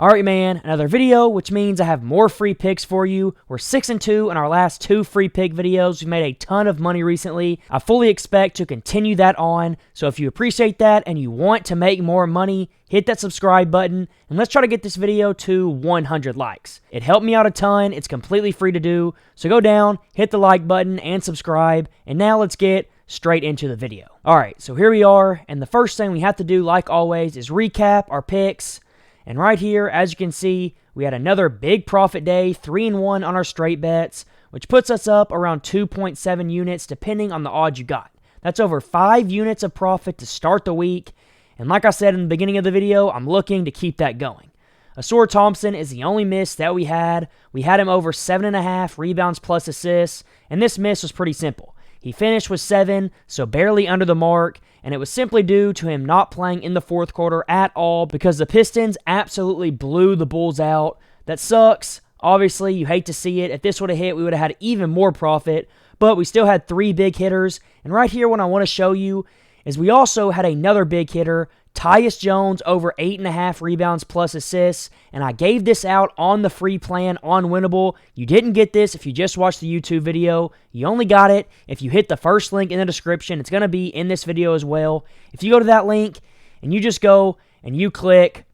Alright man, another video, which means I have more free picks for you. We're 6-2 in our last 2 free pick videos. We've made a ton of money recently. I fully expect to continue that on. So if you appreciate that and you want to make more money, hit that subscribe button and let's try to get this video to 100 likes. It helped me out a ton. It's completely free to do. So go down, hit the like button and subscribe. And now let's get straight into the video. Alright, so here we are. And the first thing we have to do, like always, is recap our picks. And right here, as you can see, we had another big profit day, 3-1 on our straight bets, which puts us up around 2.7 units depending on the odds you got. That's over 5 units of profit to start the week. And like I said in the beginning of the video, I'm looking to keep that going. Asur Thompson is the only miss that we had. We had him over 7.5 rebounds plus assists, and this miss was pretty simple. He finished with 7, so barely under the mark, and it was simply due to him not playing in the fourth quarter at all because the Pistons absolutely blew the Bulls out. That sucks. Obviously, you hate to see it. If this would have hit, we would have had even more profit, but we still had 3 big hitters. And right here, what I want to show you is we also had another big hitter, Tyus Jones, over 8.5 rebounds plus assists, and I gave this out on the free plan on Winnable. You didn't get this if you just watched the YouTube video. You only got it if you hit the first link in the description. It's going to be in this video as well. If you go to that link and you just go and you click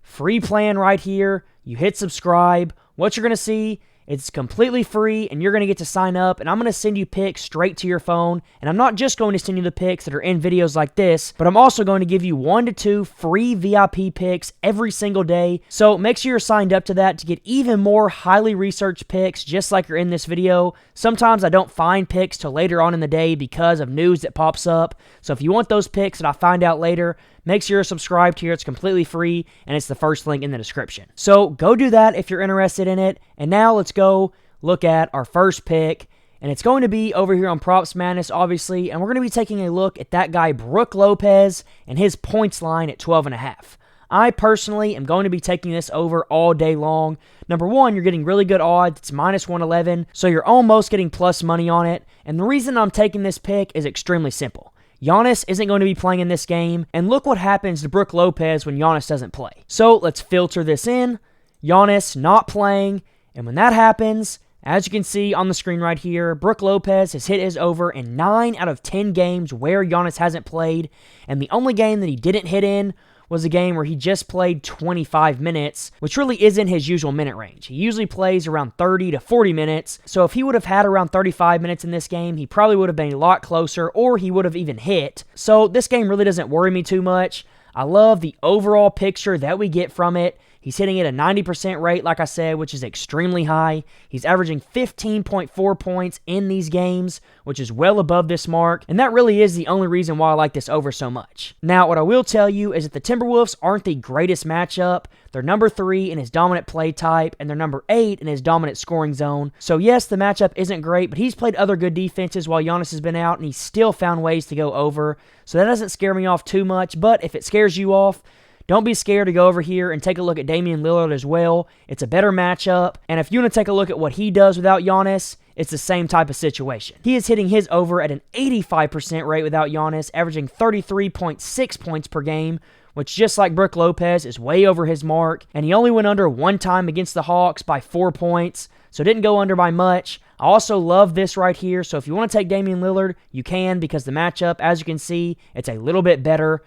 free plan right here, you hit subscribe, what you're going to see, it's completely free, and you're going to get to sign up, and I'm going to send you picks straight to your phone, and I'm not just going to send you the picks that are in videos like this, but I'm also going to give you 1 to 2 free VIP picks every single day, so make sure you're signed up to that to get even more highly researched picks just like you're in this video. Sometimes I don't find picks till later on in the day because of news that pops up, so if you want those picks that I find out later, make sure you're subscribed here. It's completely free, and it's the first link in the description. So go do that if you're interested in it. And now let's go look at our first pick. And it's going to be over here on Props Madness, obviously. And we're going to be taking a look at that guy, Brook Lopez, and his points line at 12.5. I personally am going to be taking this over all day long. Number one, you're getting really good odds. It's minus 111, so you're almost getting plus money on it. And the reason I'm taking this pick is extremely simple. Giannis isn't going to be playing in this game, and look what happens to Brook Lopez when Giannis doesn't play. So let's filter this in. Giannis not playing, and when that happens, as you can see on the screen right here, Brook Lopez has hit his over in 9 out of 10 games where Giannis hasn't played, and the only game that he didn't hit in was a game where he just played 25 minutes, which really isn't his usual minute range. He usually plays around 30 to 40 minutes, so if he would have had around 35 minutes in this game, he probably would have been a lot closer, or he would have even hit. So this game really doesn't worry me too much. I love the overall picture that we get from it. He's hitting at a 90% rate, like I said, which is extremely high. He's averaging 15.4 points in these games, which is well above this mark, and that really is the only reason why I like this over so much. Now, what I will tell you is that the Timberwolves aren't the greatest matchup. They're number 3 in his dominant play type, and they're number 8 in his dominant scoring zone. So yes, the matchup isn't great, but he's played other good defenses while Giannis has been out, and he's still found ways to go over. So that doesn't scare me off too much, but if it scares you off, don't be scared to go over here and take a look at Damian Lillard as well. It's a better matchup, and if you want to take a look at what he does without Giannis, it's the same type of situation. He is hitting his over at an 85% rate without Giannis, averaging 33.6 points per game, which just like Brook Lopez is way over his mark, and he only went under 1 time against the Hawks by 4 points, so didn't go under by much. I also love this right here, so if you want to take Damian Lillard, you can, because the matchup, as you can see, it's a little bit better.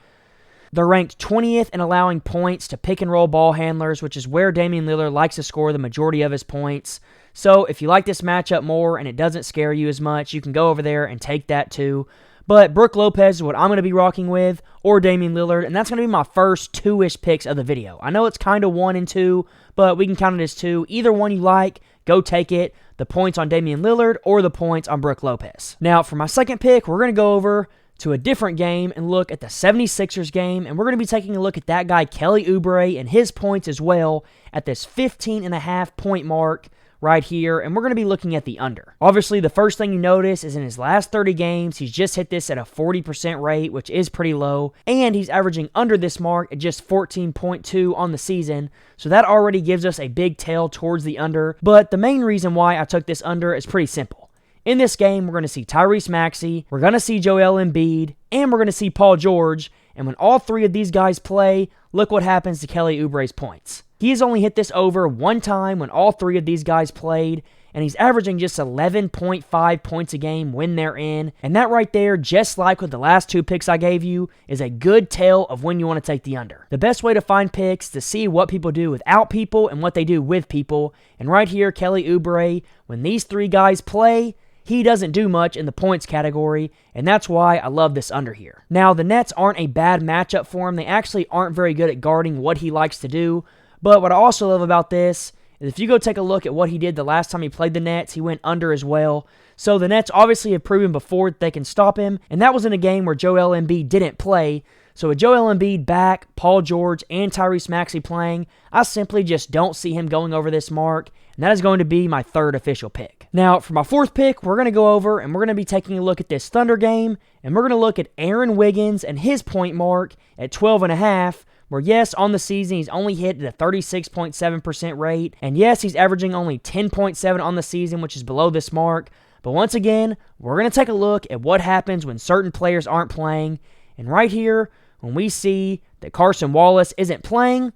They're ranked 20th in allowing points to pick-and-roll ball handlers, which is where Damian Lillard likes to score the majority of his points. So if you like this matchup more and it doesn't scare you as much, you can go over there and take that too. But Brook Lopez is what I'm going to be rocking with, or Damian Lillard, and that's going to be my first 2-ish picks of the video. I know it's kind of 1 and 2, but we can count it as 2. Either one you like, go take it. The points on Damian Lillard or the points on Brook Lopez. Now, for my second pick, we're going to go over to a different game and look at the 76ers game, and we're going to be taking a look at that guy Kelly Oubre and his points as well at this 15.5 point mark right here, and we're going to be looking at the under. Obviously, the first thing you notice is in his last 30 games, he's just hit this at a 40% rate, which is pretty low, and he's averaging under this mark at just 14.2 on the season, so that already gives us a big tail towards the under, but the main reason why I took this under is pretty simple. In this game, we're going to see Tyrese Maxey, we're going to see Joel Embiid, and we're going to see Paul George, And when all three of these guys play, look what happens to Kelly Oubre's points. He has only hit this over one time when all three of these guys played, and he's averaging just 11.5 points a game when they're in. And that right there, just like with the last two picks I gave you, is a good tell of when you want to take the under. The best way to find picks is to see what people do without people and what they do with people. And right here, Kelly Oubre, when these three guys play, he doesn't do much in the points category, and that's why I love this under here. Now, the Nets aren't a bad matchup for him. They actually aren't very good at guarding what he likes to do. But what I also love about this is if you go take a look at what he did the last time he played the Nets, he went under as well. So the Nets obviously have proven before that they can stop him, and that was in a game where Joel Embiid didn't play. So with Joel Embiid back, Paul George, and Tyrese Maxey playing, I simply just don't see him going over this mark, and that is going to be my third official pick. Now, for my fourth pick, we're going to go over and we're going to be taking a look at this Thunder game, and we're going to look at Aaron Wiggins and his point mark at 12.5, where yes, on the season, he's only hit at a 36.7% rate, and yes, he's averaging only 10.7 on the season, which is below this mark. But once again, we're going to take a look at what happens when certain players aren't playing, and right here, when we see that Carson Wallace isn't playing,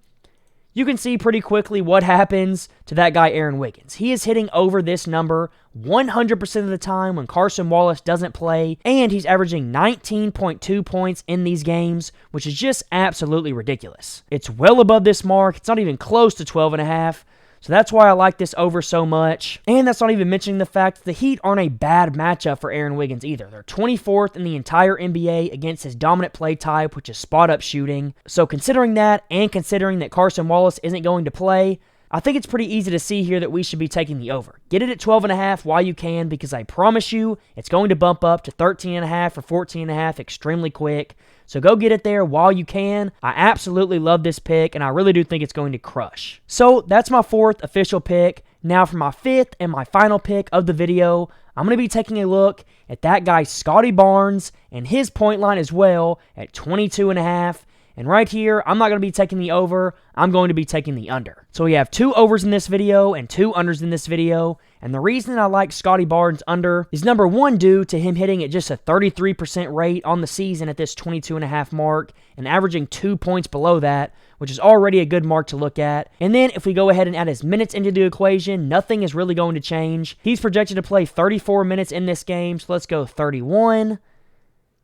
you can see pretty quickly what happens to that guy Aaron Wiggins. He is hitting over this number 100% of the time when Carson Wallace doesn't play, and he's averaging 19.2 points in these games, which is just absolutely ridiculous. It's well above this mark. It's not even close to 12.5. So that's why I like this over so much. And that's not even mentioning the fact that the Heat aren't a bad matchup for Aaron Wiggins either. They're 24th in the entire NBA against his dominant play type, which is spot-up shooting. So considering that, and considering that Carson Wallace isn't going to play, I think it's pretty easy to see here that we should be taking the over. Get it at 12.5 while you can, because I promise you it's going to bump up to 13.5 or 14.5 extremely quick. So go get it there while you can. I absolutely love this pick, and I really do think it's going to crush. So that's my fourth official pick. Now for my fifth and my final pick of the video, I'm going to be taking a look at that guy Scottie Barnes and his point line as well at 22.5. And right here, I'm not going to be taking the over, I'm going to be taking the under. So we have two overs in this video and two unders in this video. And the reason I like Scottie Barnes under is number one, due to him hitting at just a 33% rate on the season at this 22.5 mark and averaging 2 points below that, which is already a good mark to look at. And then if we go ahead and add his minutes into the equation, nothing is really going to change. He's projected to play 34 minutes in this game, so let's go 31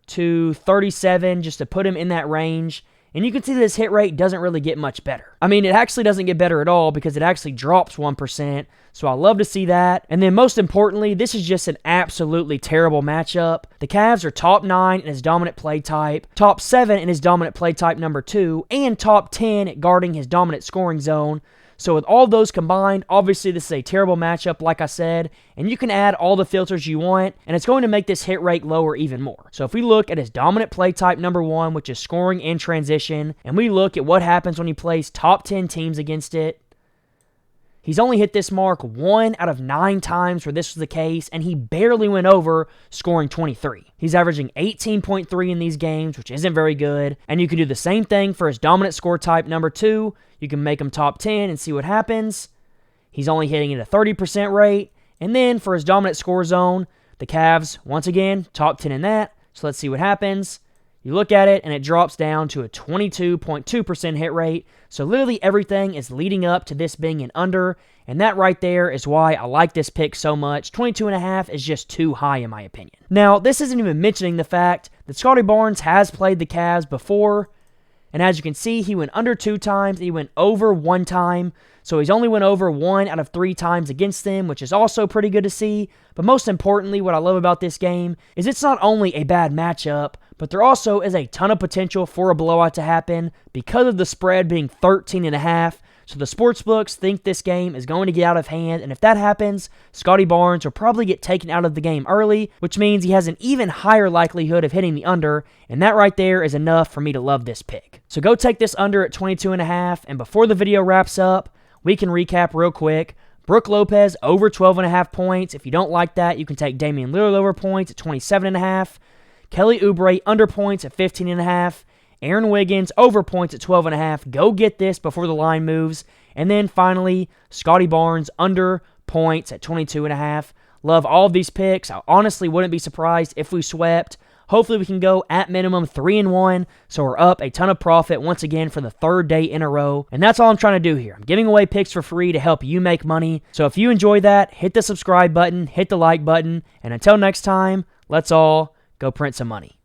to 37 just to put him in that range. And you can see that his hit rate doesn't really get much better. I mean, it actually doesn't get better at all because it actually drops 1%. So I love to see that. And then most importantly, this is just an absolutely terrible matchup. The Cavs are top 9 in his dominant play type, top 7 in his dominant play type number 2, and top 10 at guarding his dominant scoring zone. So with all those combined, obviously this is a terrible matchup, like I said, and you can add all the filters you want, and it's going to make this hit rate lower even more. So if we look at his dominant play type number 1, which is scoring and transition, and we look at what happens when he plays top 10 teams against it, he's only hit this mark 1 out of 9 times where this was the case, and he barely went over, scoring 23. He's averaging 18.3 in these games, which isn't very good, and you can do the same thing for his dominant score type number 2. You can make him top 10 and see what happens. He's only hitting at a 30% rate, and then for his dominant score zone, the Cavs, once again, top 10 in that, so let's see what happens. You look at it, and it drops down to a 22.2% hit rate. So literally everything is leading up to this being an under, and that right there is why I like this pick so much. 22.5 is just too high in my opinion. Now, this isn't even mentioning the fact that Scottie Barnes has played the Cavs before, and as you can see, he went under 2 times, he went over 1 time, so he's only went over 1 out of 3 times against them, which is also pretty good to see. But most importantly, what I love about this game is it's not only a bad matchup, but there also is a ton of potential for a blowout to happen because of the spread being 13.5. So the sportsbooks think this game is going to get out of hand, and if that happens, Scottie Barnes will probably get taken out of the game early, which means he has an even higher likelihood of hitting the under, and that right there is enough for me to love this pick. So go take this under at 22.5, and before the video wraps up, we can recap real quick. Brook Lopez over 12.5 points. If you don't like that, you can take Damian Lillard over points at 27.5. Kelly Oubre under points at 15.5. Aaron Wiggins over points at 12.5. Go get this before the line moves. And then finally, Scottie Barnes under points at 22.5. Love all of these picks. I honestly wouldn't be surprised if we swept. Hopefully we can go at minimum 3-1, so we're up a ton of profit once again for the third day in a row. And that's all I'm trying to do here. I'm giving away picks for free to help you make money. So if you enjoy that, hit the subscribe button, hit the like button, and until next time, let's all go print some money.